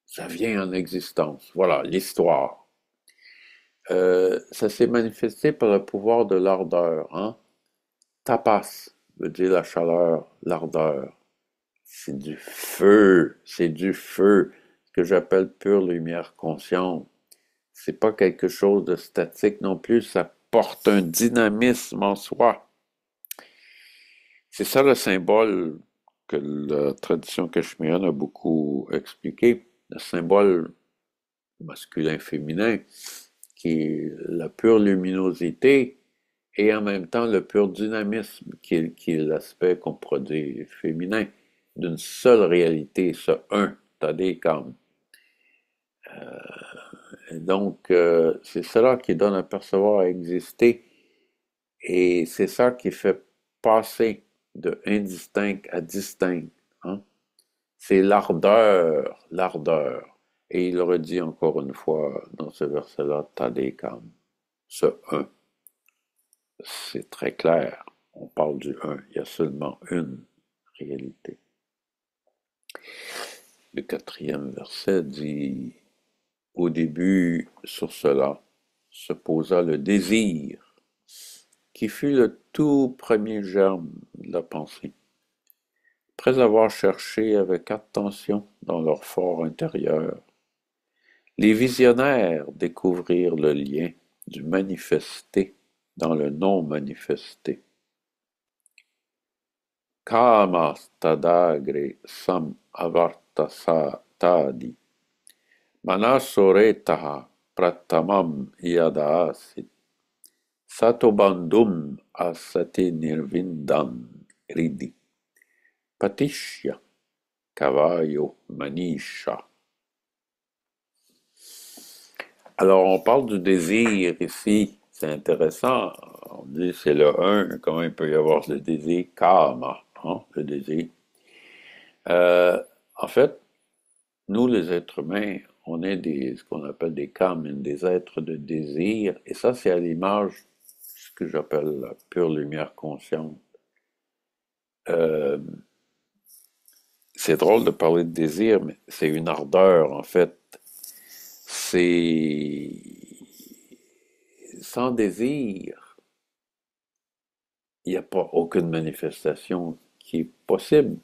ça vient en existence. Voilà, l'histoire. Ça s'est manifesté par le pouvoir de l'ardeur. Hein? Tapas veut dire la chaleur, l'ardeur. C'est du feu, ce que j'appelle pure lumière consciente. C'est pas quelque chose de statique non plus, ça porte un dynamisme en soi. C'est ça le symbole que la tradition cachemirienne a beaucoup expliqué, le symbole masculin-féminin, qui est la pure luminosité et en même temps le pur dynamisme, qui est l'aspect qu'on produit féminin, d'une seule réalité, ce un, Tadekam. Donc, c'est cela qui donne à percevoir à exister et c'est ça qui fait passer de indistinct à distinct. Hein? C'est l'ardeur, l'ardeur. Et il redit encore une fois dans ce verset-là, Tadekam, ce un. C'est très clair. On parle du un. Il y a seulement une réalité. Le quatrième verset dit, au début, sur cela, se posa le désir, qui fut le tout premier germe de la pensée. Après avoir cherché avec attention dans leur fort intérieur, les visionnaires découvrirent le lien du manifesté dans le non manifesté. Kama stadagre sam avartasatadi Manasoretaha pratamam yadasit satobandum asati nirvindam ridi patishya kavayo manisha. Alors on parle du désir ici, c'est intéressant. On dit c'est le un, comment il peut y avoir le désir kama, hein, le désir. En fait, nous, les êtres humains, on est ce qu'on appelle des kamen, des êtres de désir, et ça, c'est à l'image de ce que j'appelle la pure lumière consciente. Euh, c'est drôle de parler de désir, mais c'est une ardeur, en fait. C'est sans désir, il n'y a pas aucune manifestation qui est possible,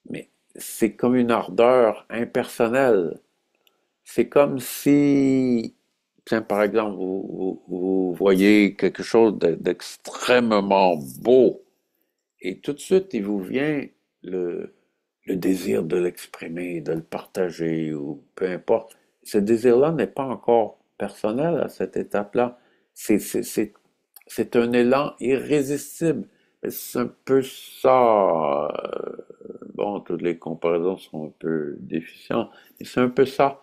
mais c'est comme une ardeur impersonnelle. C'est comme si tiens, par exemple, vous voyez quelque chose d'extrêmement beau et tout de suite, il vous vient le, le désir de l'exprimer, de le partager ou peu importe. Ce désir-là n'est pas encore personnel à cette étape-là. C'est, c'est, c'est, c'est un élan irrésistible. C'est un peu ça. Bon, toutes les comparaisons sont un peu déficientes, mais c'est un peu ça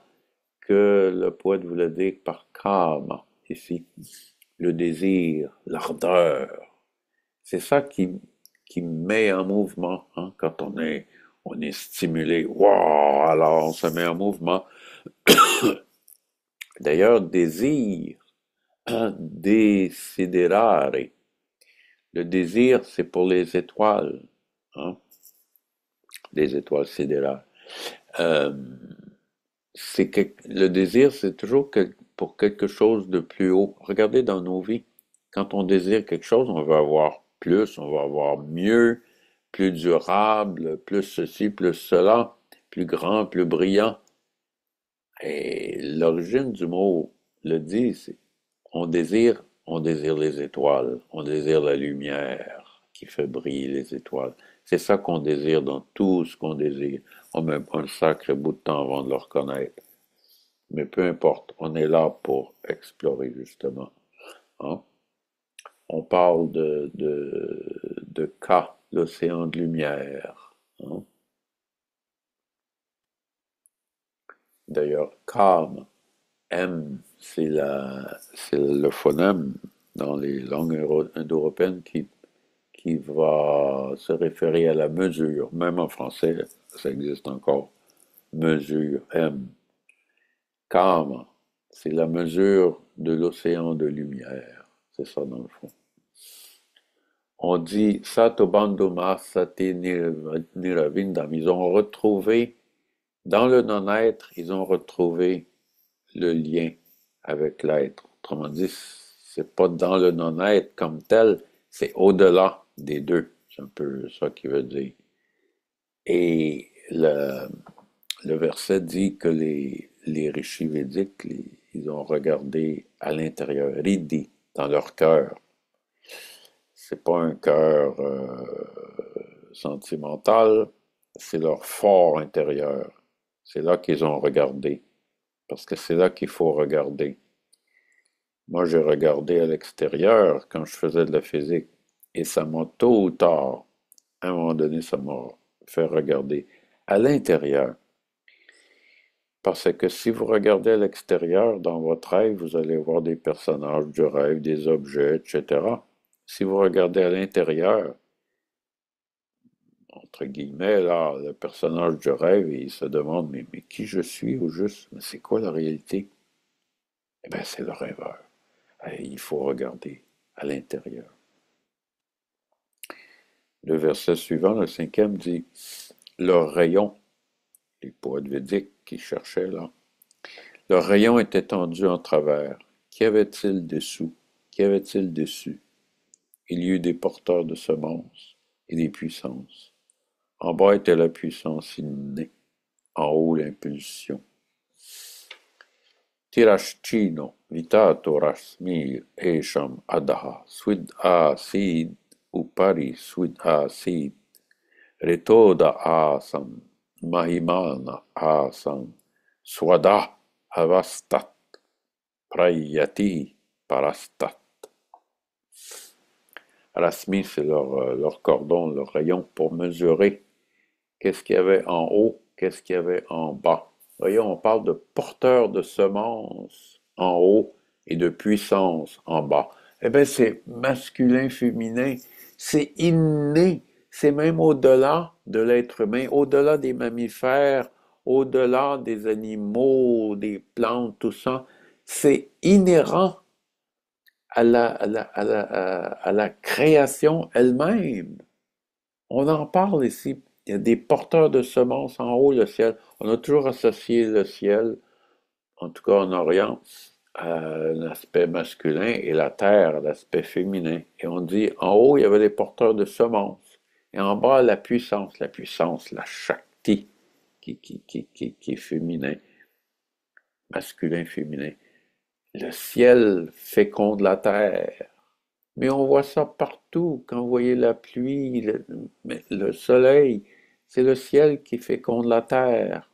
que le poète voulait dire par calme ici. Le désir, l'ardeur. C'est ça qui met en mouvement hein, quand on est stimulé. Wow! Alors on se met en mouvement. D'ailleurs, désir, desiderare. Le désir, c'est pour les étoiles, hein, les étoiles sidérales. Euh, le désir, c'est toujours pour quelque chose de plus haut. Regardez dans nos vies, quand on désire quelque chose, on veut avoir plus, on veut avoir mieux, plus durable, plus ceci, plus cela, plus grand, plus brillant. Et l'origine du mot le dit, c'est on désire les étoiles, on désire la lumière qui fait briller les étoiles. C'est ça qu'on désire dans tout ce qu'on désire. On met un sacré bout de temps avant de le reconnaître. Mais peu importe, on est là pour explorer justement. Hein. On parle de K, l'océan de lumière. Hein. D'ailleurs, calme, M, c'est le phonème dans les langues indo-européennes qui va se référer à la mesure. Même en français, ça existe encore. Mesure, M. Calme, c'est la mesure de l'océan de lumière. C'est ça dans le fond. On dit Satobandoma Sati Niravindam. Ils ont retrouvé, dans le non-être, ils ont retrouvé le lien avec l'être. Autrement dit, c'est pas dans le non-être comme tel, c'est au-delà des deux. C'est un peu ça qu'il veut dire. Et le verset dit que les rishis védiques, ils ont regardé à l'intérieur, riddhi, dans leur cœur. C'est pas un cœur sentimental, c'est leur fort intérieur. C'est là qu'ils ont regardé, parce que c'est là qu'il faut regarder. Moi, j'ai regardé à l'extérieur quand je faisais de la physique, et ça m'a tôt ou tard, à un moment donné, ça m'a fait regarder à l'intérieur. Parce que si vous regardez à l'extérieur, dans votre rêve, vous allez voir des personnages du rêve, des objets, etc. Si vous regardez à l'intérieur, entre guillemets, là, le personnage du rêve, il se demande, mais qui je suis au juste? Mais c'est quoi la réalité? Eh bien, c'est le rêveur. Et il faut regarder à l'intérieur. Le verset suivant, le cinquième, dit, leur rayon, les poètes védiques qui cherchaient là, leur rayon était tendu en travers. Qu'y avait-il dessous? Qu'y avait-il dessus? Il y eut des porteurs de semences et des puissances. En bas était la puissance innée, en haut l'impulsion. Tirashchino vitato rasmir esham adaha swid asid upari swid asid retoda asam mahimana asam swada avastat prayati parastat. Rasmi, c'est leur cordon, leur rayon pour mesurer qu'est-ce qu'il y avait en haut, qu'est-ce qu'il y avait en bas. Voyez, on parle de porteurs de semences en haut et de puissance en bas. Eh bien, c'est masculin, féminin, c'est inné, c'est même au-delà de l'être humain, au-delà des mammifères, au-delà des animaux, des plantes, tout ça. C'est inhérent à la création elle-même. On en parle ici. Il y a des porteurs de semences en haut, le ciel. On a toujours associé le ciel, en tout cas en Orient, à l'aspect masculin et la terre à l'aspect féminin. Et on dit, en haut, il y avait des porteurs de semences. Et en bas, la puissance, la Shakti, qui est féminin, masculin, féminin. le ciel féconde la terre. Mais on voit ça partout. Quand vous voyez la pluie, le soleil, c'est le ciel qui féconde la terre.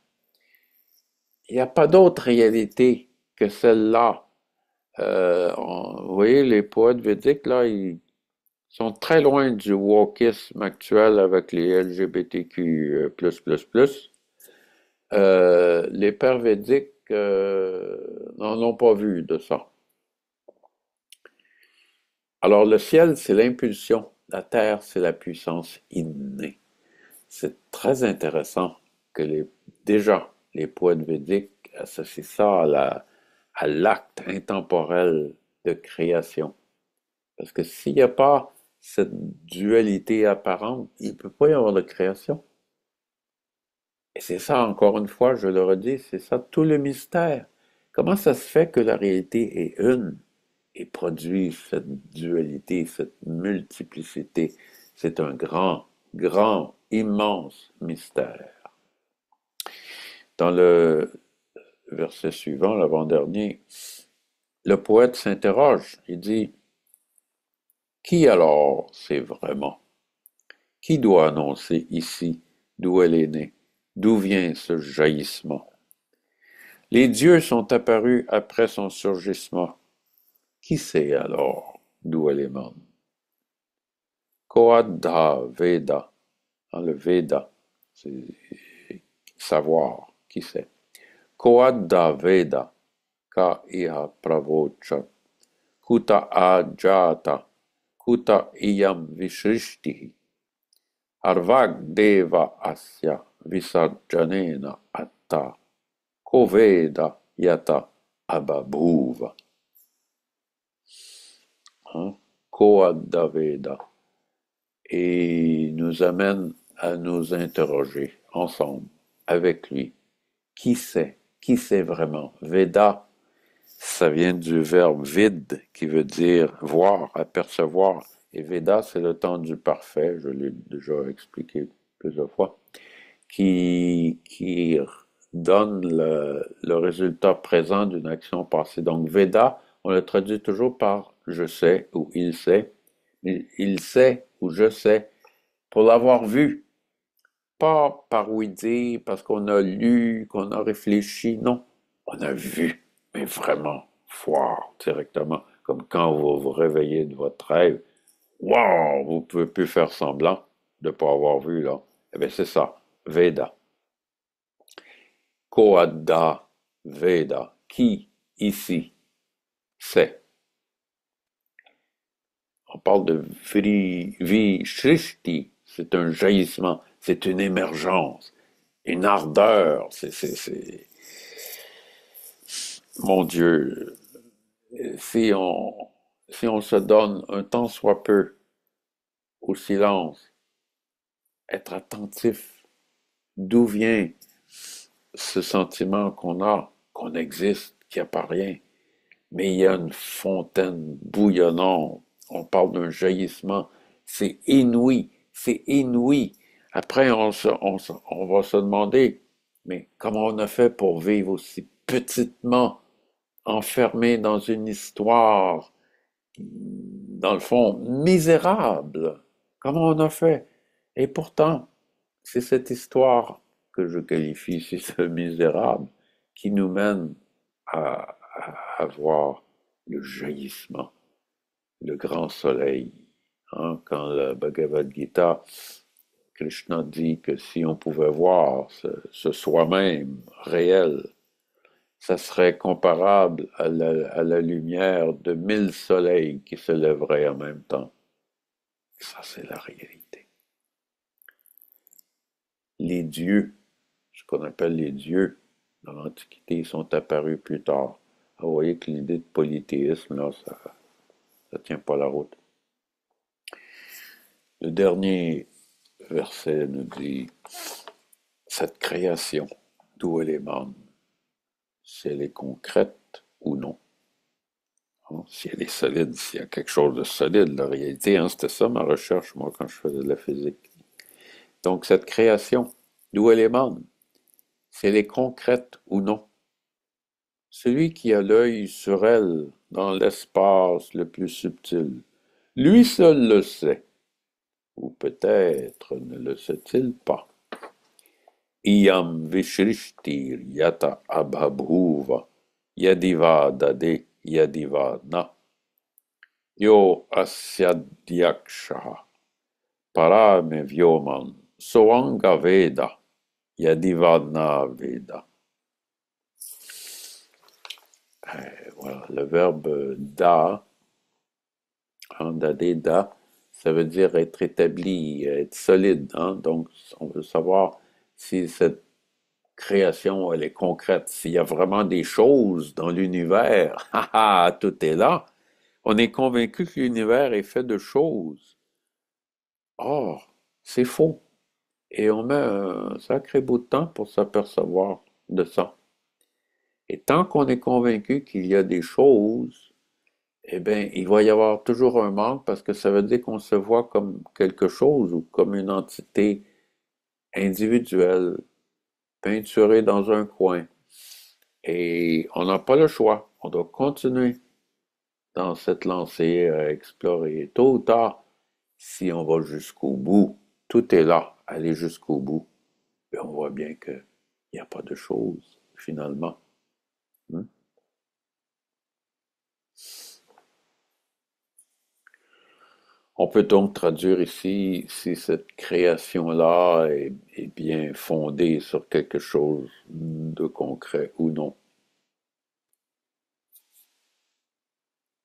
Il n'y a pas d'autre réalité que celle-là. Vous voyez, les poètes védiques, là, ils sont très loin du wokisme actuel avec les LGBTQ++. Les pères védiques n'en ont pas vu de ça. Alors le ciel, c'est l'impulsion. La terre, c'est la puissance innée. C'est très intéressant que déjà les poètes védiques associent ça à l'acte intemporel de création. Parce que s'il n'y a pas cette dualité apparente, il ne peut pas y avoir de création. Et c'est ça, encore une fois, je le redis, c'est ça tout le mystère. Comment ça se fait que la réalité est une et produit cette dualité, cette multiplicité? C'est un grand, grand, immense mystère. Dans le verset suivant, l'avant-dernier, le poète s'interroge. Il dit, qui alors c'est vraiment? Qui doit annoncer ici d'où elle est née? D'où vient ce jaillissement? Les dieux sont apparus après son surgissement. Qui sait alors d'où elle émane? Koadha Veda, dans le Veda, c'est savoir, qui sait. Koadha Veda, ka iha pravocha, kuta ajata, kuta iyam vishrishtihi, arvag deva asya visarjanena atta, koveda yata ababhuva. Hein? Koadha Veda. Et nous amène à nous interroger ensemble, avec lui. Qui sait? Qui sait vraiment? Veda, ça vient du verbe vide, qui veut dire voir, apercevoir. Et Veda, c'est le temps du parfait, je l'ai déjà expliqué plusieurs fois, qui donne le résultat présent d'une action passée. Donc Veda, on le traduit toujours par je sais ou il sait, mais il sait ou je sais pour l'avoir vu, pas par oui dire, parce qu'on a lu, qu'on a réfléchi, non, on a vu, mais vraiment fort directement, comme quand vous vous réveillez de votre rêve, wow, vous pouvez plus faire semblant de ne pas avoir vu là. Eh bien c'est ça, Veda. Koada Veda, qui ici sait? On parle de Vishrishti, c'est un jaillissement, c'est une émergence, une ardeur, mon Dieu, si on, si on se donne un tant soit peu au silence, être attentif, d'où vient ce sentiment qu'on existe, qu'il n'y a pas rien, mais il y a une fontaine bouillonnante, on parle d'un jaillissement, c'est inouï, c'est inouï. Après, on va se demander, mais comment on a fait pour vivre aussi petitement, enfermé dans une histoire, dans le fond, misérable? Comment on a fait? Et pourtant, c'est cette histoire que je qualifie, c'est ce misérable, qui nous mène à voir le jaillissement, le grand soleil. Hein, quand le Bhagavad Gita, Krishna dit que si on pouvait voir ce soi-même réel, ça serait comparable à la lumière de 1000 soleils qui se lèveraient en même temps. Ça, c'est la réalité. Les dieux, ce qu'on appelle les dieux, dans l'Antiquité, sont apparus plus tard. Ah, vous voyez que l'idée de polythéisme, là, ça tient pas la route. Le dernier verset nous dit, cette création, d'où elle émane, si elle est concrète ou non. Hein, si elle est solide, s'il y a quelque chose de solide, la réalité, hein, c'était ça ma recherche, moi, quand je faisais de la physique. Donc, cette création, d'où elle émane, si elle est concrète ou non. celui qui a l'œil sur elle dans l'espace le plus subtil. Lui seul le sait, ou peut-être ne le sait-il pas. Iyam vishrishtir yata abhabhuva yadiva dade yadiva na. Yo asyadyakshaha parame vyoman soanga veda yadiva na veda. Voilà, le verbe da, dadé da, ça veut dire être établi, être solide. Hein? Donc, on veut savoir si cette création, elle est concrète, s'il y a vraiment des choses dans l'univers. Tout est là. On est convaincu que l'univers est fait de choses. Or, c'est faux. Et on met un sacré bout de temps pour s'apercevoir de ça. Et tant qu'on est convaincu qu'il y a des choses, eh bien, il va y avoir toujours un manque parce que ça veut dire qu'on se voit comme quelque chose ou comme une entité individuelle, peinturée dans un coin. Et on n'a pas le choix. On doit continuer dans cette lancée à explorer. Tôt ou tard, si on va jusqu'au bout, tout est là, aller jusqu'au bout. Et on voit bien qu'il n'y a pas de choses, finalement. Hmm? On peut donc traduire ici si cette création-là est bien fondée sur quelque chose de concret ou non.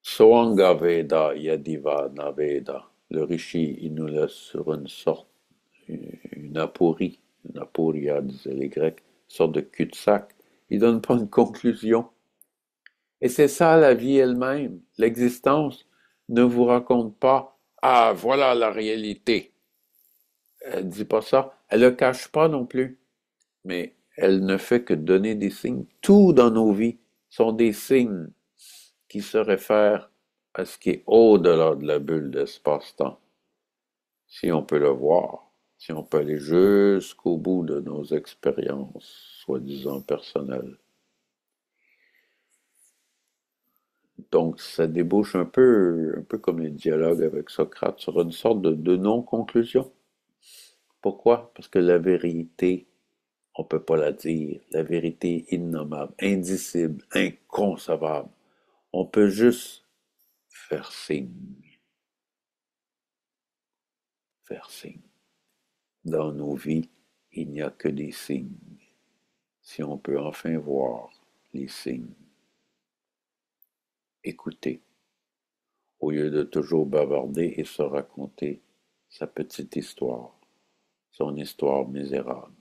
Soanga Veda Yadiva Naveda. Le rishi, il nous laisse sur une aporie, une aporia, disaient les Grecs, une sorte de cul-de-sac. Il donne pas une conclusion. Et c'est ça la vie elle-même. L'existence ne vous raconte pas, ah, voilà la réalité. Elle dit pas ça. Elle le cache pas non plus. Mais elle ne fait que donner des signes. Tout dans nos vies sont des signes qui se réfèrent à ce qui est au-delà de la bulle d'espace-temps. Si on peut le voir, si on peut aller jusqu'au bout de nos expériences, soi-disant personnelles. Donc, ça débouche un peu comme les dialogues avec Socrate, sur une sorte de non-conclusion. Pourquoi? Parce que la vérité, on ne peut pas la dire. La vérité innommable, indicible, inconcevable. On peut juste faire signe, faire signe. Dans nos vies, il n'y a que des signes. Si on peut enfin voir les signes, écouter, au lieu de toujours bavarder et se raconter sa petite histoire, son histoire misérable.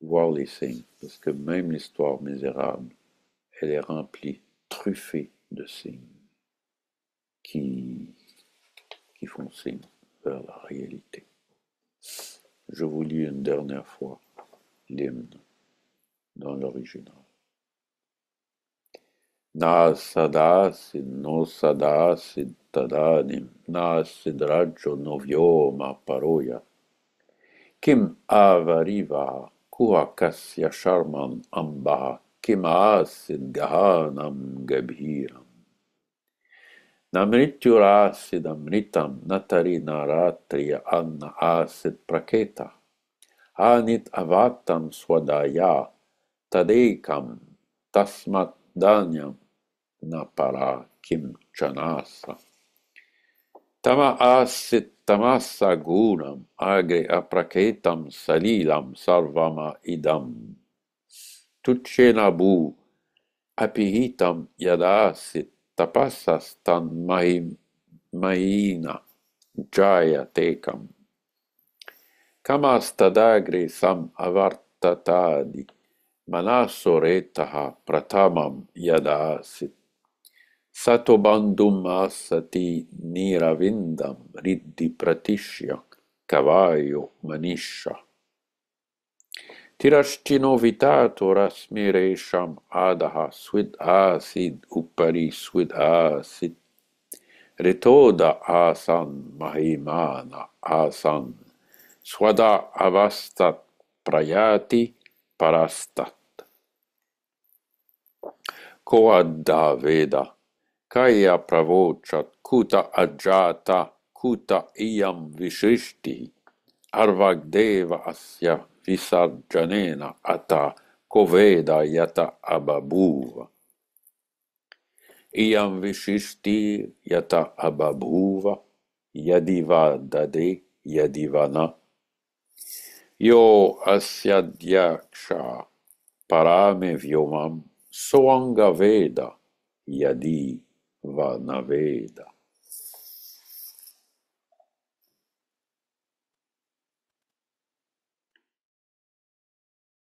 Voir les signes, parce que même l'histoire misérable, elle est remplie, truffée de signes qui, qui font signe vers la réalité. Je vous lis une dernière fois l'hymne dans l'original. Nasadāsid nosadasid tadanim nasidrajo novyoma paroya kim avariva kuakasya sharman ambaha kim asid gahanam gabhiram namrityurasid amritam natari naratriya anna asid praketa anit avatam swadaya tadekam tasmat danyam napara kim chanasa. Tama asit tamasa gunam agre apraketam salilam sarvama idam. Tuchenabu apihitam yadasit tapasastan mahina jaya tekam. Kamastadagre sam avartatadi manasoretaha pratamam yadasit. Satobandum asati niravindam riddhi pratishya kavayo manisha. Tirashtino vitato rasmiresham adaha swid asid upari swid asid. Ritoda asan mahimana asan. Swada avastat prayati parastat. Koadda Veda, Kaya Pravochat, Kuta Ajata, Kuta Iyam Vishishti, Arvagdeva Asya Visarjanena Ata, Koveda Yata Ababuva. Iyam Vishishti Yata Ababuva, Yadiva Dade Yadivana. Yo Asyadyaksha Parame Vyomam Soanga Veda Yadi Vanaveda.